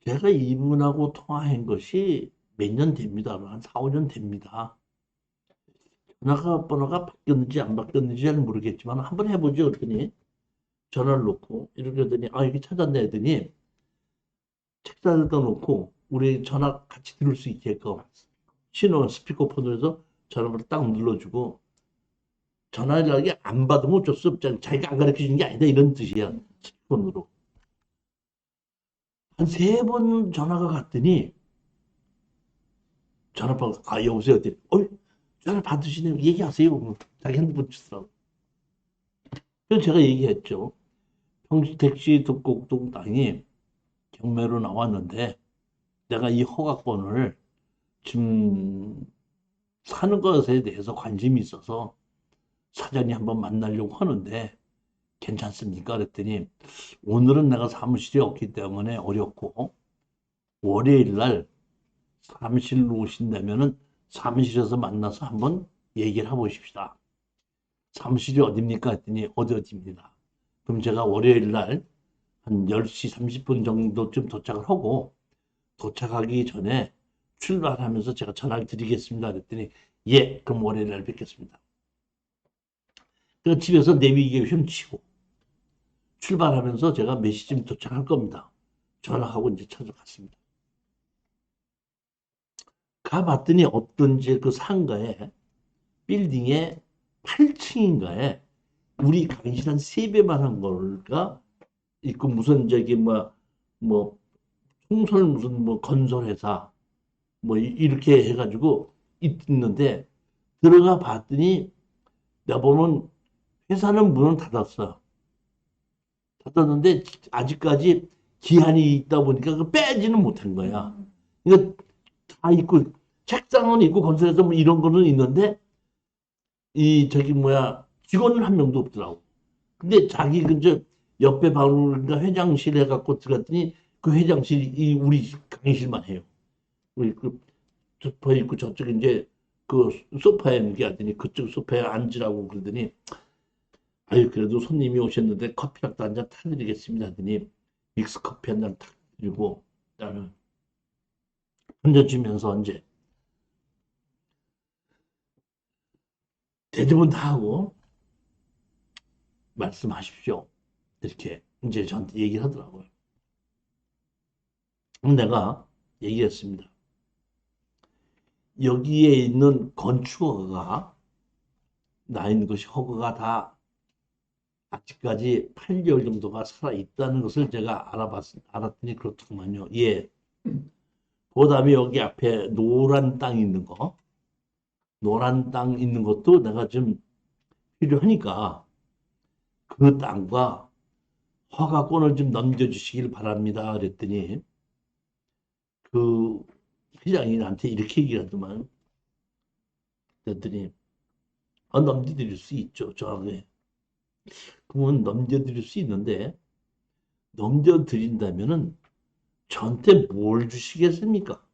제가 이분하고 통화한 것이 몇 년 됩니다. 한 4, 5년 됩니다. 전화 번호가 바뀌었는지 안 바뀌었는지 잘 모르겠지만 한번 해보죠. 그랬더니 전화를 놓고 이렇게 하더니 이렇게 찾았네 했더니 책상에다 놓고 우리 전화 같이 들을 수 있게끔 신호 스피커폰으로 해서 전화번호 딱 눌러주고 전화 연락이 안 받으면 어쩔 수 없잖아. 자기가 안 가르쳐 주는 게 아니다. 이런 뜻이야. 스피커폰으로. 한 3번 전화가 갔더니 전화 받고 여보세요. 했더니 전화 받으시네요. 얘기하세요. 자기 핸드폰 주더라고. 그래서 제가 얘기했죠. 평택시 덕곡동 땅이 경매로 나왔는데 내가 이 허가권을 지금 사는 것에 대해서 관심이 있어서 사장님 한번 만나려고 하는데 괜찮습니까? 그랬더니 오늘은 내가 사무실이 없기 때문에 어렵고 월요일 날 사무실로 오신다면은 사무실에서 만나서 한번 얘기를 해보십시다. 사무실이 어딥니까? 했더니 어디입니다. 그럼 제가 월요일 날 한 10시 30분 정도쯤 도착을 하고 도착하기 전에 출발하면서 제가 전화를 드리겠습니다. 그랬더니 예, 그럼 월요일 날 뵙겠습니다. 그래서 집에서 내비게이션 치고 출발하면서 제가 몇 시쯤 도착할 겁니다. 전화하고 이제 찾아갔습니다. 가봤더니 어떤지 그 상가에 빌딩에 8층인가에 우리 강실 한 3배만 한 거가 있고 무슨 저기 뭐 총설 무슨 뭐 건설회사 뭐 이렇게 해가지고 있는데 들어가 봤더니 내가 보면 회사는 문을 닫았어. 닫았는데 아직까지 기한이 있다 보니까 그 빼지는 못한 거야. 이거 다 있고 책상은 있고 건설에서 뭐 이런 거는 있는데 이 저기 직원은 한 명도 없더라고. 근데 자기 근처 옆에 방인가 회장실에 갖고 들어갔더니 그 회장실이 우리 강의실만 해요. 우리 그 소파 있고 저쪽에 이제 그 소파에 앉더니 그쪽 소파에 앉으라고 그러더니 그래도 손님이 오셨는데 커피라도 한 잔 타드리겠습니다 하더니 믹스 커피 한 잔 탁 드리고 나는 얹어주면서 이제 대접은 다 하고 말씀하십시오. 이렇게 이제 저한테 얘기를 하더라고요. 내가 얘기했습니다. 여기에 있는 건축허가가 나 있는 것이 허가가 다 아직까지 8개월 정도가 살아있다는 것을 제가 알았더니 그렇더구만요. 예. 그 다음에 여기 앞에 노란 땅 있는 거, 노란 땅 있는 것도 내가 좀 필요하니까 그 땅과 허가권을 좀 넘겨주시길 바랍니다. 그랬더니 그 회장이 나한테 이렇게 얘기를 하더만. 그랬더니 넘겨드릴 수 있죠. 저하게. 그러면 넘겨드릴 수 있는데 넘겨드린다면은 저한테 뭘 주시겠습니까?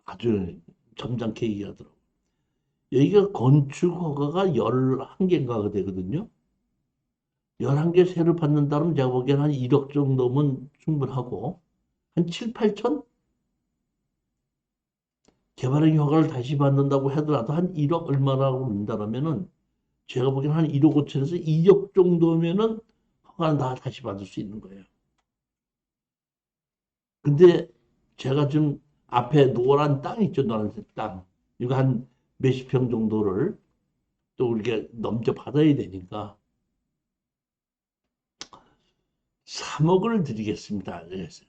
아주 점잖게 얘기하더라고요. 여기가 건축 허가가 11개인가가 되거든요. 11개 새로 받는다면 제가 보기에는 한 1억 정도면 충분하고 한 7, 8천? 개발행 허가를 다시 받는다고 하더라도 한 1억 얼마라고 본다면은 제가 보기에는 한 1억 5천에서 2억 정도면은 허가는 다 다시 받을 수 있는 거예요. 근데 제가 지금 앞에 노란 땅 있죠, 노란색 땅. 이거 한 몇십 평 정도를 또 우리가 넘겨받아야 되니까 3억을 드리겠습니다. 그래서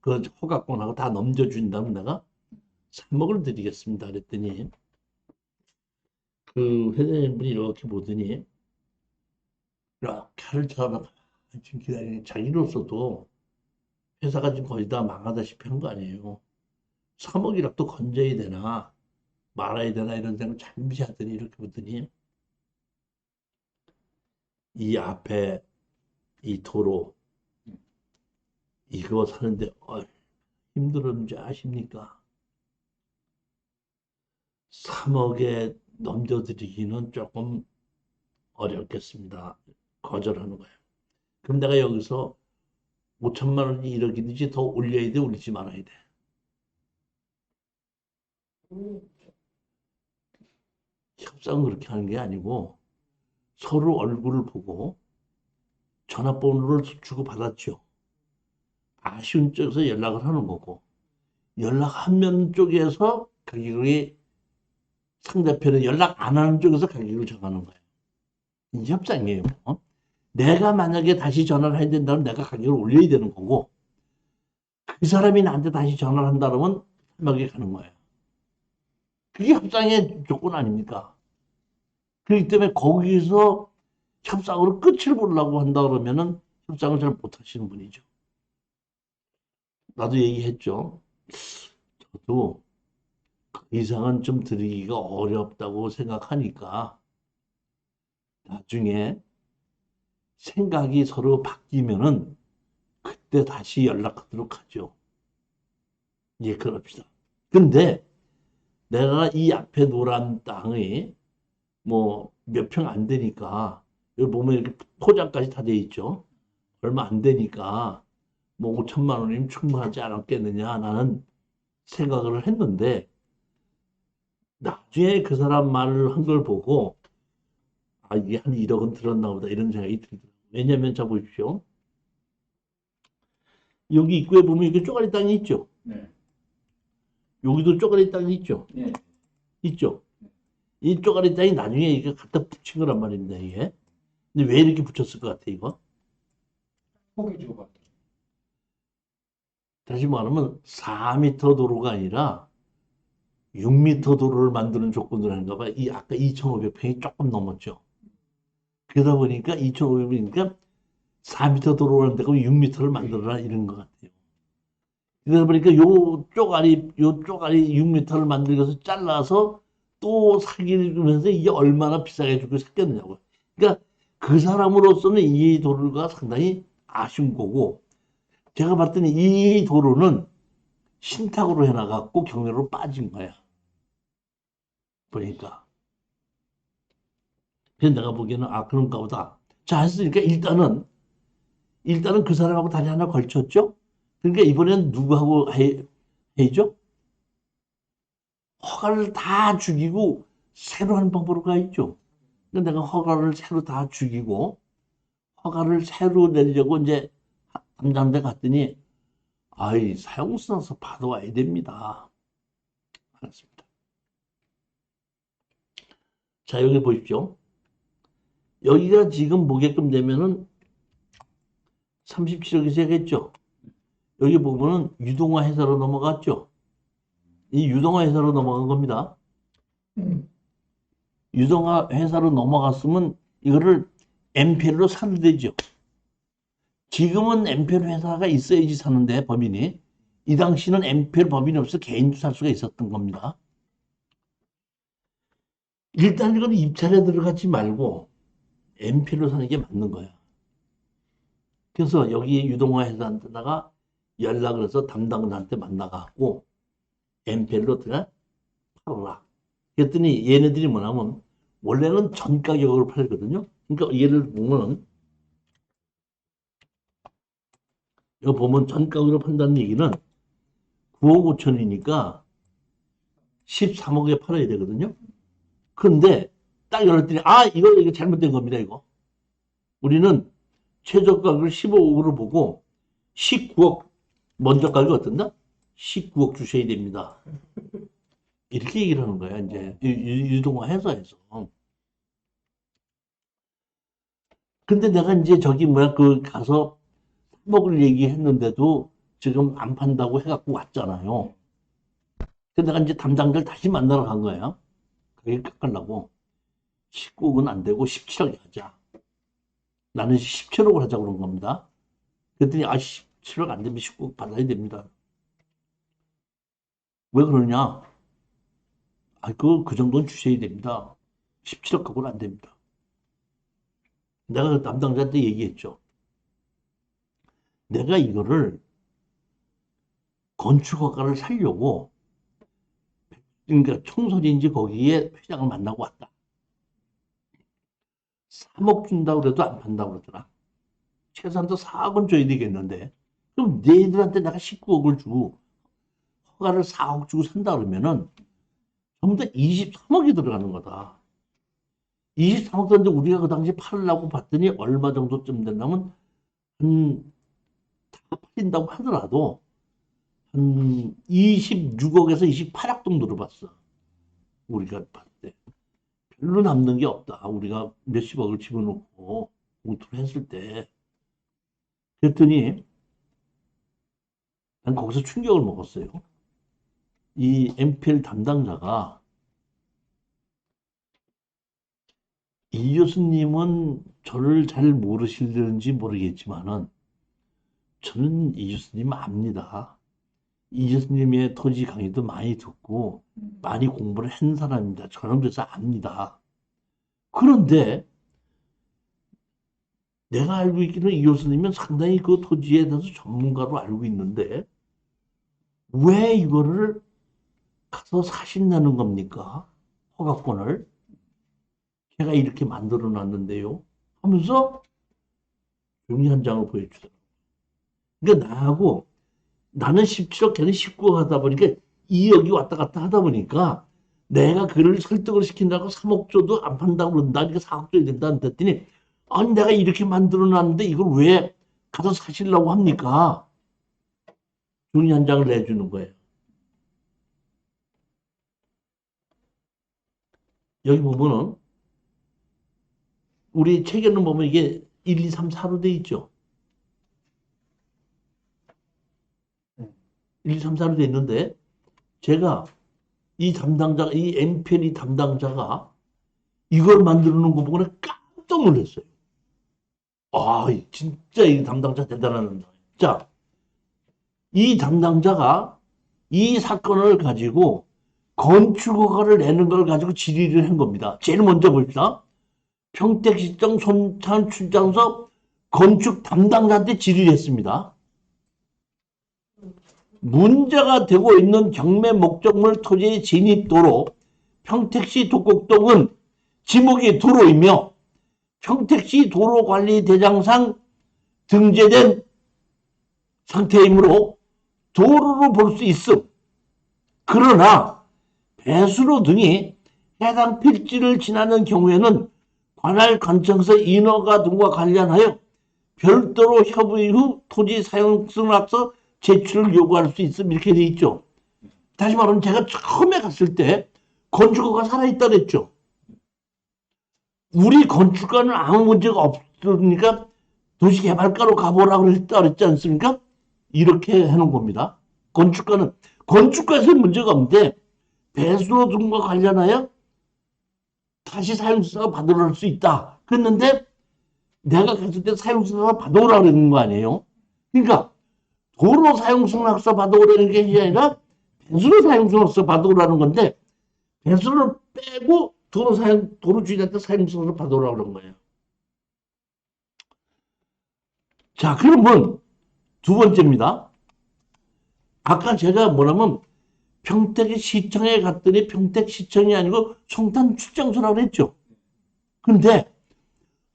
그 허가권하고 다 넘겨준다면 내가 3억을 드리겠습니다. 그랬더니 그 회장님분이 이렇게 보더니 이렇게 하를 쳐다봐 지금 기다리는 자기로서도 회사가 지금 거의 다 망하다시피 한 거 아니에요. 3억이라도 건져야 되나 말아야 되나 이런 생각 잠시 하더니 이렇게 보더니 이 앞에 이 도로 이거 사는데 힘들었는지 아십니까? 3억에 넘겨드리기는 조금 어렵겠습니다. 거절하는 거예요. 그럼 내가 여기서 5천만 원이 1억이든지 더 올려야 돼, 올리지 말아야 돼. 협상은 그렇게 하는 게 아니고 서로 얼굴을 보고 전화번호를 주고받았죠. 아쉬운 쪽에서 연락을 하는 거고 연락하면 쪽에서 가격이 상대편은 연락 안 하는 쪽에서 가격을 정하는 거예요. 이 협상이에요. 내가 만약에 다시 전화를 해야 된다면 내가 가격을 올려야 되는 거고 그 사람이 나한테 다시 전화를 한다면 편하게 가는 거예요. 그게 협상의 조건 아닙니까? 그렇기 때문에 거기서 협상으로 끝을 보려고 한다 그러면은 협상을 잘 못하시는 분이죠. 나도 얘기했죠. 저도 그 이상은 좀 드리기가 어렵다고 생각하니까 나중에 생각이 서로 바뀌면은 그때 다시 연락하도록 하죠. 예, 그럽시다. 근데 내가 이 앞에 노란 땅이 뭐 몇 평 안 되니까 여기 보면 이렇게 포장까지 다 돼 있죠. 얼마 안 되니까 뭐 5천만 원이면 충분하지 않았겠느냐 나는 생각을 했는데 나중에 그 사람 말을 한 걸 보고 아 이게 한 1억은 들었나 보다 이런 생각이 들더라고요. 왜냐면 자 보십시오. 여기 입구에 보면 이렇게 쪼가리 땅이 있죠. 네. 여기도 쪼가리 땅이 있죠. 네. 있죠. 이 쪼가리 땅이 나중에 이게 갖다 붙인 거란 말입니다, 이게. 근데 왜 이렇게 붙였을 것 같아, 이거? 포기 주고 받기. 다시 말하면 4m 도로가 아니라 6m 도로를 만드는 조건으로 하는가 봐. 이 아까 2,500평이 조금 넘었죠. 그러다 보니까 2,500평이니까 4m 도로를 한다고 6m를 만들어라 이런 것 같아요. 그러다 보니까 요 쪼가리 6m를 만들어서 잘라서 또 사기를 주면서 이게 얼마나 비싸게 주고 샀겠느냐고. 그러니까 그 사람으로서는 이 도로가 상당히 아쉬운 거고, 제가 봤더니 이 도로는 신탁으로 해놔갖고 경매로 빠진 거야. 보니까. 그래서 내가 보기에는 아 그런가 보다. 자 했으니까 일단은 그 사람하고 다리 하나 걸쳤죠. 그러니까 이번엔 누구하고 해죠? 허가를 다 죽이고 새로 하는 방법으로 가 있죠. 그러니까 내가 허가를 새로 다 죽이고 허가를 새로 내려고 이제 담당대 갔더니 아이 사용서서 받아와야 됩니다. 알았습니다. 자 여기 보십시오. 여기가 지금 보게끔 되면은 37억이 세겠죠. 여기 보면은 유동화 회사로 넘어갔죠. 이 유동화 회사로 넘어간 겁니다. 유동화 회사로 넘어갔으면 이거를 엠페로 사도 되죠. 지금은 엠페로 회사가 있어야지 사는데 법인이 이 당시는 엠페로 법인이 없어 개인도 살 수가 있었던 겁니다. 일단 이건 입찰에 들어가지 말고 엠페로 사는 게 맞는 거야. 그래서 여기 유동화 회사한테다가 연락을 해서 담당자한테 만나갖고 엠페로 들어가 팔아라. 그랬더니 얘네들이 뭐냐면 원래는 전 가격으로 팔거든요. 그러니까 얘를 보면은 이거 보면 전 가격으로 판다는 얘기는 9억 5천이니까 13억에 팔아야 되거든요. 그런데 딱 열었더니 아 이거 잘못된 겁니다. 이거 우리는 최저 가격을 15억으로 보고 19억 먼저 가격이 어떤다? 19억 주셔야 됩니다. 이렇게 얘기를 하는 거야 이제 유동화 회사에서. 근데 내가 이제 저기 뭐야 그 가서 3억을 얘기했는데도 지금 안 판다고 해갖고 왔잖아요. 근데 내가 이제 담당자를 다시 만나러 간 거야. 그게 깎으려고. 19억은 안 되고 17억에 하자. 나는 17억을 하자고 그런 겁니다. 그랬더니 아 17억 안 되면 19억 받아야 됩니다. 왜 그러냐? 아 그 정도는 주셔야 됩니다. 17억 갖고는 안 됩니다. 내가 그 담당자한테 얘기했죠. 내가 이거를 건축허가를 살려고 그러니까 총선인지 거기에 회장을 만나고 왔다. 3억 준다고 그래도 안 판다고 그러더라. 최소한도 4억은 줘야 되겠는데 그럼 너희들한테 내가 19억을 주고 허가를 4억 주고 산다 그러면은 전부 다 23억이 들어가는 거다. 23억 들었는데 우리가 그 당시에 팔으려고 봤더니 얼마 정도쯤 된다면 다 팔린다고 하더라도 한 26억에서 28억 정도로 봤어. 우리가 봤을 때. 별로 남는 게 없다. 우리가 몇십억을 집어넣고 공투를 했을 때. 그랬더니 난 거기서 충격을 먹었어요. 이 MPL 담당자가 이 교수님은 저를 잘 모르시는지 모르겠지만은 저는 이 교수님 압니다. 이 교수님의 토지 강의도 많이 듣고 많이 공부를 한 사람입니다. 저는 그래서 압니다. 그런데 내가 알고 있기는 이 교수님은 상당히 그 토지에 대해서 전문가로 알고 있는데 왜 이거를 가서 사신다는 겁니까? 허가권을. 제가 이렇게 만들어 놨는데요. 하면서 종이 한 장을 보여주더라고요. 그러니까 나는 17억, 걔는 19억 하다 보니까 2억이 왔다 갔다 하다 보니까 내가 그를 설득을 시킨다고 3억 줘도 안 판다고 그런다. 그러니까 4억 줘야 된다. 했더니 아니 내가 이렇게 만들어 놨는데 이걸 왜 가서 사시려고 합니까? 종이 한 장을 내주는 거예요. 여기 보면은 우리 책에는 보면 이게 1, 2, 3, 4로 돼 있죠. 1, 2, 3, 4로 돼 있는데 제가 이 담당자가 이 MPL 담당자가 이걸 만들어 놓은 거 보고는 깜짝 놀랐어요. 아, 진짜 이 담당자 대단한. 자, 이 담당자가 이 사건을 가지고 건축허가를 내는 걸 가지고 질의를 한 겁니다. 제일 먼저 봅시다. 평택시청 송탄출장소 건축 담당자한테 질의를 했습니다. 문제가 되고 있는 경매 목적물 토지의 진입도로 평택시 독곡동은 지목이 도로이며 평택시 도로관리대장상 등재된 상태이므로 도로로 볼 수 있음. 그러나 배수로 등이 해당 필지를 지나는 경우에는 관할 관청서 인허가 등과 관련하여 별도로 협의 후 토지 사용승낙서 제출을 요구할 수 있음. 이렇게 돼 있죠. 다시 말하면 제가 처음에 갔을 때 건축허가 살아있다 그랬죠. 우리 건축가는 아무 문제가 없으니까 도시개발과로 가보라고 그랬지 않습니까? 이렇게 해놓은 겁니다. 건축가에서 문제가 없는데 배수로 등과 관련하여 다시 사용승낙 받으러 수 있다. 그랬는데 내가 갔을 때 사용승낙 받아오라고 그러는 거 아니에요? 그러니까 도로 사용승낙서 받아오라는 게 아니라 배수로 사용승낙서 받아오라는 건데 배수를 빼고 도로 주인한테 사용승낙서 받아오라고 그런 거예요. 자, 그러면 두 번째입니다. 아까 제가 뭐냐면 평택시청에 갔더니 평택시청이 아니고 송탄출장소라고 그랬죠. 근데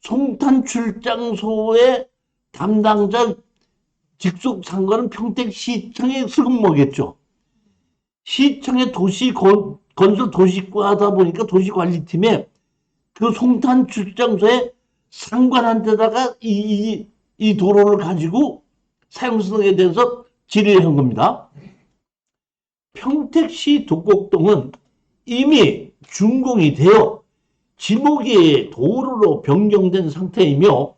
송탄출장소의 담당자 직속 상관은 평택시청의 슬금머겠죠. 시청의 건설 도시과 하다 보니까 도시관리팀에 그 송탄출장소의 상관한테다가 이 도로를 가지고 사용승낙에 대해서 질의한 겁니다. 평택시 독곡동은 이미 준공이 되어 지목이 도로로 변경된 상태이며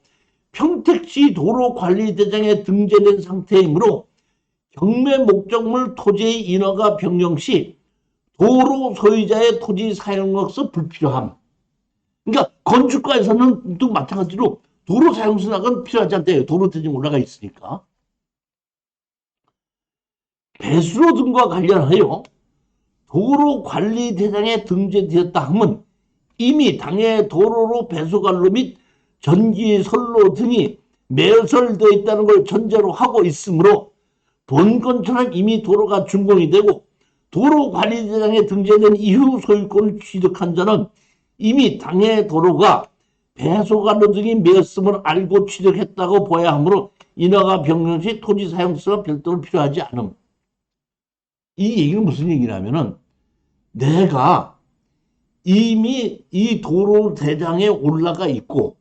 평택시 도로관리대장에 등재된 상태이므로 경매 목적물 토지의 인허가 변경 시 도로 소유자의 토지 사용으로서 불필요함. 그러니까 건축가에서는 또 마찬가지로 도로 사용승낙은 필요하지 않대요. 도로 대증 올라가 있으니까. 배수로 등과 관련하여 도로관리대장에 등재되었다 하면 이미 당해 도로로 배수관로 및 전기선로 등이 매설되어 있다는 걸 전제로 하고 있으므로 본건처럼 이미 도로가 준공이 되고 도로관리대장에 등재된 이후 소유권을 취득한 자는 이미 당해 도로가 배수관로 등이 매었음을 알고 취득했다고 보아야 하므로 인허가 변경 시 토지 사용수가 별도로 필요하지 않음. 이 얘기는 무슨 얘기냐면은 내가 이미 이 도로 대장에 올라가 있고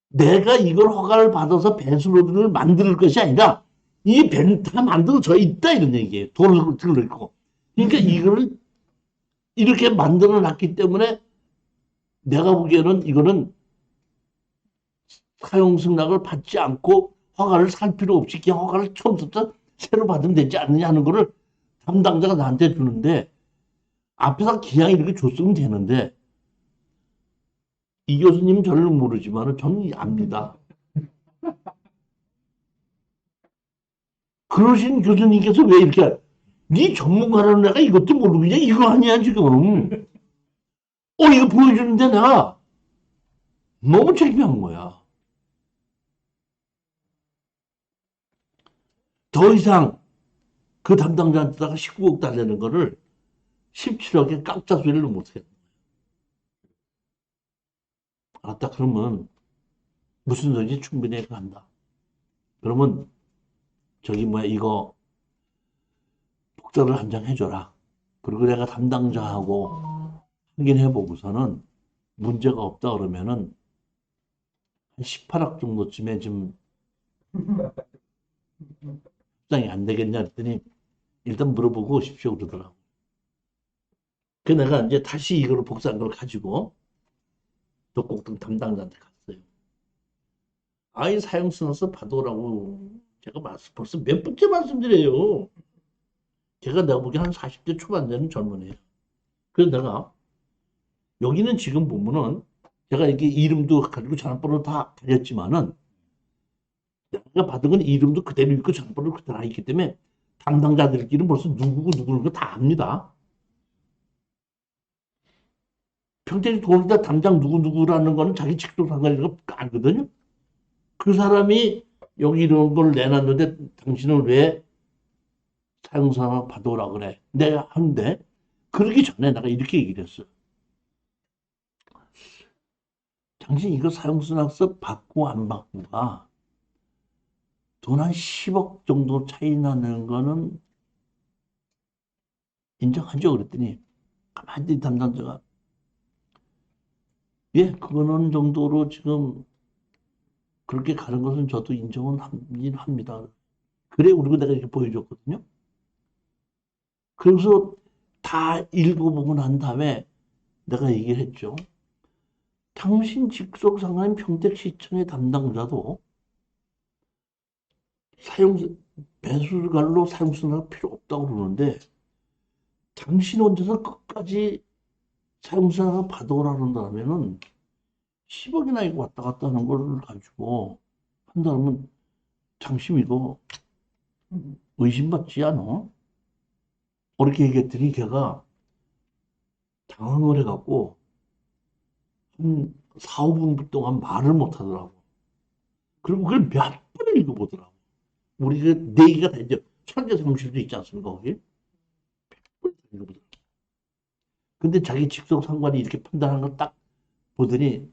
내가 이걸 허가를 받아서 배수로를 만들 것이 아니라 이 배는 다 만들어져 있다 이런 얘기예요. 도로를 들고. 그러니까 이거를 이렇게 만들어 놨기 때문에 내가 보기에는 이거는 사용 승낙을 받지 않고 허가를 살 필요 없이 그냥 허가를 처음부터 새로 받으면 되지 않느냐 하는 거를 담당자가 나한테 주는데 앞에서 그냥 이렇게 줬으면 되는데 이 교수님 저를 모르지만 저는 압니다. 그러신 교수님께서 왜 이렇게 네 전문가라는 내가 이것도 모르고 그냥 이거 아니야 지금. 이거 보여주는데 내가 너무 창피한 거야. 더 이상 그 담당자한테다가 19억 달라는 거를 17억에 깜짝 소리를 못해. 알았다. 그러면 무슨 소리인지 충분히 간다. 그러면 저기 뭐야 이거 복사를 한 장 해줘라. 그리고 내가 담당자하고 확인해 보고서는 문제가 없다 그러면은 한 18억 정도쯤에 좀 협상이 안 되겠냐 했더니 일단 물어보고 오십시오 그러더라고. 그 내가 이제 다시 이걸 복사한 걸 가지고 독곡동 담당자한테 갔어요. 아이 사용승낙서 받아오라고 제가 벌써 몇 번째 말씀드려요. 제가 내가 보기엔 한 40대 초반 되는 젊은이에요. 그래서 내가 여기는 지금 보면은 제가 이렇게 이름도 가지고 전화번호 다 가렸지만은 내가 받은 건 이름도 그대로 있고 전화번호 그대로 있기 때문에 담당자들끼리는 벌써 누구고 누구는 다 압니다. 평택시 도로다 담당 누구누구라는 거는 자기 직속 상관이라고 알거든요. 그 사람이 여기 이런 걸 내놨는데 당신은 왜 사용사항 받아오라 그래? 내가 하는데 그러기 전에 내가 이렇게 얘기를 했어. 당신 이거 사용승낙서 받고 안 받고가 돈 한 10억 정도 차이 나는 거는 인정하죠? 그랬더니 가만히 담당자가 예, 그거는 정도로 지금 그렇게 가는 것은 저도 인정은 합니다. 그래, 그리고 내가 이렇게 보여줬거든요. 그래서 다 읽어보고 난 다음에 내가 얘기를 했죠. 당신 직속 상관 평택시청의 담당자도 배수관로 사용승낙 필요 없다고 그러는데 당신 혼자서 끝까지 사용승낙을 받아오라 그런다면은 10억이나 이거 왔다 갔다 하는 걸 가지고 한다면 당신 이거 의심받지 않아? 그렇게 얘기했더니 걔가 당황을 해갖고 한 4, 5분 동안 말을 못 하더라고. 그리고 그걸 몇 번을 읽어보더라고. 우리 그 내기가 다 이제 천재 사무실도 있지 않습니까, 거기? 몇 번을 읽어보더라고. 근데 자기 직속 상관이 이렇게 판단한 걸 딱 보더니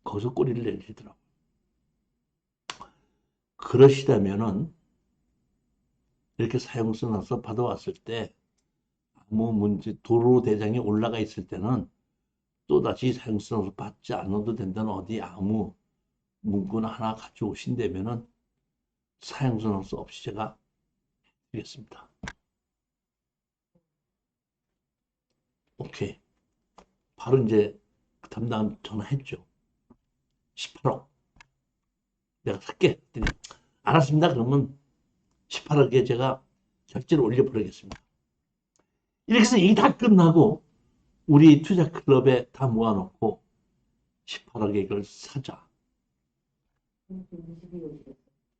거기서 꼬리를 내리더라고. 그러시다면은 이렇게 사용승낙서 받아왔을 때 아무 문제, 도로 대장에 올라가 있을 때는 또다시 사용승낙서 받지 않아도 된다는 어디 아무 문구나 하나 가져오신다면은 사용승낙서 없이 제가 드리겠습니다. 오케이. 바로 이제 담당 전화했죠. 18억. 내가 살게. 했더니 알았습니다. 그러면 18억에 제가 결제를 올려버리겠습니다. 이렇게 해서 이게 다 끝나고 우리 투자클럽에 다 모아놓고 18억에 이걸 사자.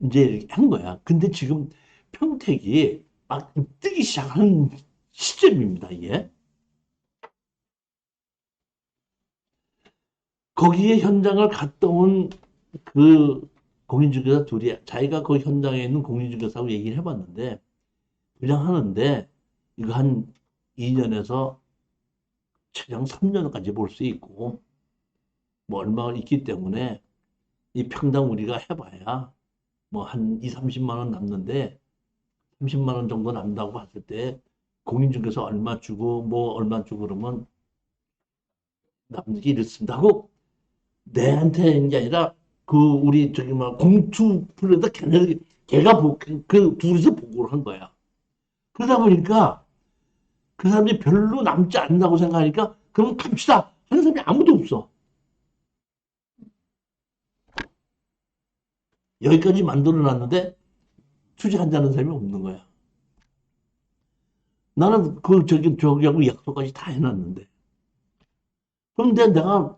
이제 이렇게 한 거야. 근데 지금 평택이 막 뜨기 시작하는 시점입니다, 이게. 거기에 현장을 갔다 온 그 공인중개사 둘이 자기가 그 현장에 있는 공인중개사하고 얘기를 해봤는데 분양하는데 이거 한 2년에서 최장 3년까지 볼 수 있고 뭐 얼마가 있기 때문에 이 평당 우리가 해봐야 뭐 한 2, 30만 원 남는데 30만 원 정도 남다고 봤을 때 공인중개사 얼마 주고 뭐 얼마 주고 그러면 남는 게 이렇습니다 하고 내한테 하는 게 아니라 그 우리 저기 뭐 공투 풀에다 걔가 그 둘이서 보고를 한 거야. 그러다 보니까 그 사람들이 별로 남지 않는다고 생각하니까 그럼 갑시다 하는 사람이 아무도 없어. 여기까지 만들어 놨는데 투자한다는 사람이 없는 거야. 나는 저기하고 약속까지 다 해놨는데. 그런데 내가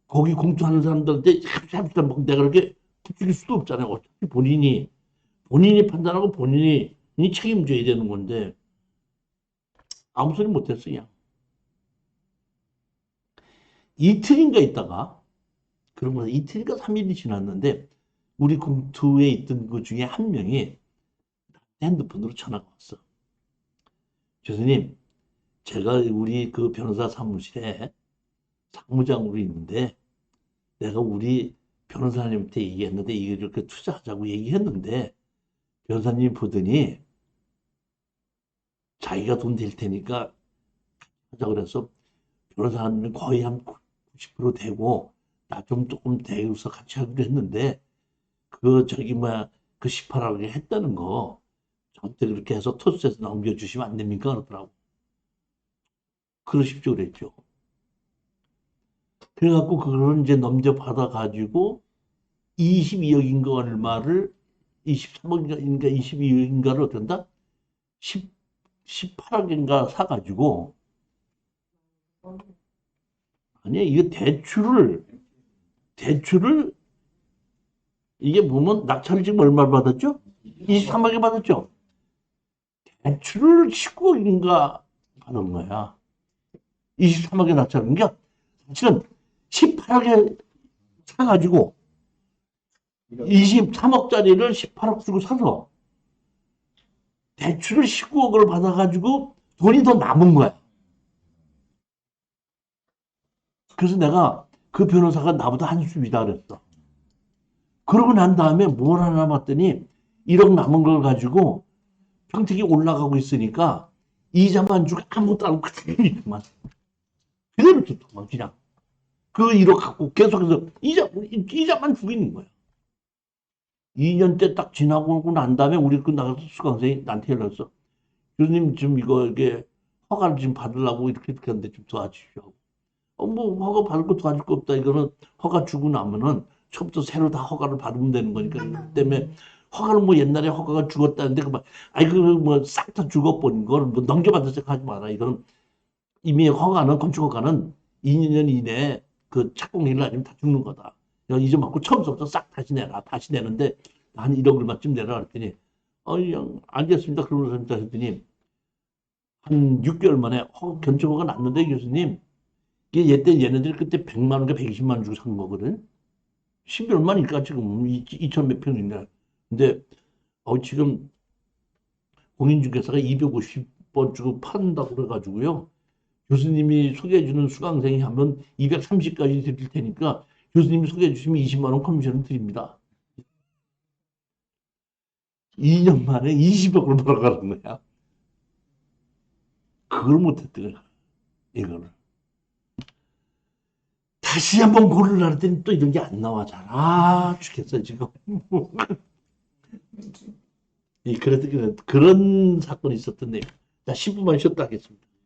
거기 공투하는 사람들한테 합시다 뭐 내가 그렇게 부추길 수도 없잖아요. 어차피 본인이 판단하고 본인이 책임져야 되는 건데 아무 소리 못했어 그냥. 이틀인가 있다가 그러면 이틀인가 3일이 지났는데 우리 공투에 있던 그 중에 한 명이 핸드폰으로 전화가 왔어. 교수님, 제가 우리 그 변호사 사무실에 사무장으로 있는데 내가 우리 변호사님한테 얘기했는데 이렇게 투자하자고 얘기했는데 변호사님 보더니 자기가 돈 될 테니까 하자 그래서 변호사님 거의 한 90% 되고 나 좀 조금 대우서 같이 하기로 했는데 그 저기 뭐야 그 18하게 했다는 거 저한테 그렇게 해서 토스에서 넘겨주시면 안 됩니까? 그러더라고. 그러십시오 그랬죠. 그래갖고 그걸 이제 넘겨받아 가지고 22억인가 얼마를 23억인가 22억인가를 어떤다? 18억인가 사가지고 아니 이거 대출을 이게 보면 낙찰을 지금 얼마를 받았죠? 23억에 받았죠? 대출을 19억인가 받은 거야. 23억에 낙찰한 게 사실은 18억에 사가지고 23억짜리를 18억 주고 사서 대출을 19억을 받아가지고 돈이 더 남은 거야. 그래서 내가 그 변호사가 나보다 한수 위다 그랬어. 그러고 난 다음에 뭘 하나 봤더니 1억 남은 걸 가지고 평택이 올라가고 있으니까 이자만 주고 아무것도 안 하고 그대로 줬더만 그냥. 그 1억 갖고 계속해서 이자만 주고 있는 거야. 2년째 딱 지나고 난 다음에 우리 그 나가서 수강생이 나한테 연락했어. 교수님 지금 이게 허가를 지금 받으려고 이렇게 하는데 좀 도와주시오. 뭐 허가 받을 거 도와줄 거 없다. 이거는 허가 주고 나면은 처음부터 새로 다 허가를 받으면 되는 거니까. 그 때문에 허가를 뭐 옛날에 허가가 죽었다는데 그뭐 싹 다 죽어버린 걸 뭐 넘겨받을 생각하지 마라. 이거는 이미 건축 허가는 2년 이내에 그 착공일을 아니면 다 죽는 거다. 잊어먹고 처음부터 싹 다시 내라. 다시 내는데 한 1억 얼마쯤 내라 그랬더니 알겠습니다. 그러면서 했더니 한 6개월 만에 견적허가 났는데 교수님 얘네들이 그때 100만 원인가 120만 원 주고 산 거거든. 10이 얼마니까 지금 2천 몇 평인데. 근데 지금 공인중개사가 250번 주고 판다고 그래가지고요. 교수님이 소개해주는 수강생이 하면 230까지 드릴 테니까 교수님이 소개해 주시면 20만 원 커미션을 드립니다. 2년 만에 20억을 벌어가는 거야. 그걸 못했더니 이거를. 다시 한번 고르려 했더니 또 이런 게 안 나와. 죽겠어 지금. 그런 사건이 있었던 내용. 자, 10분만 쉬었다 하겠습니다.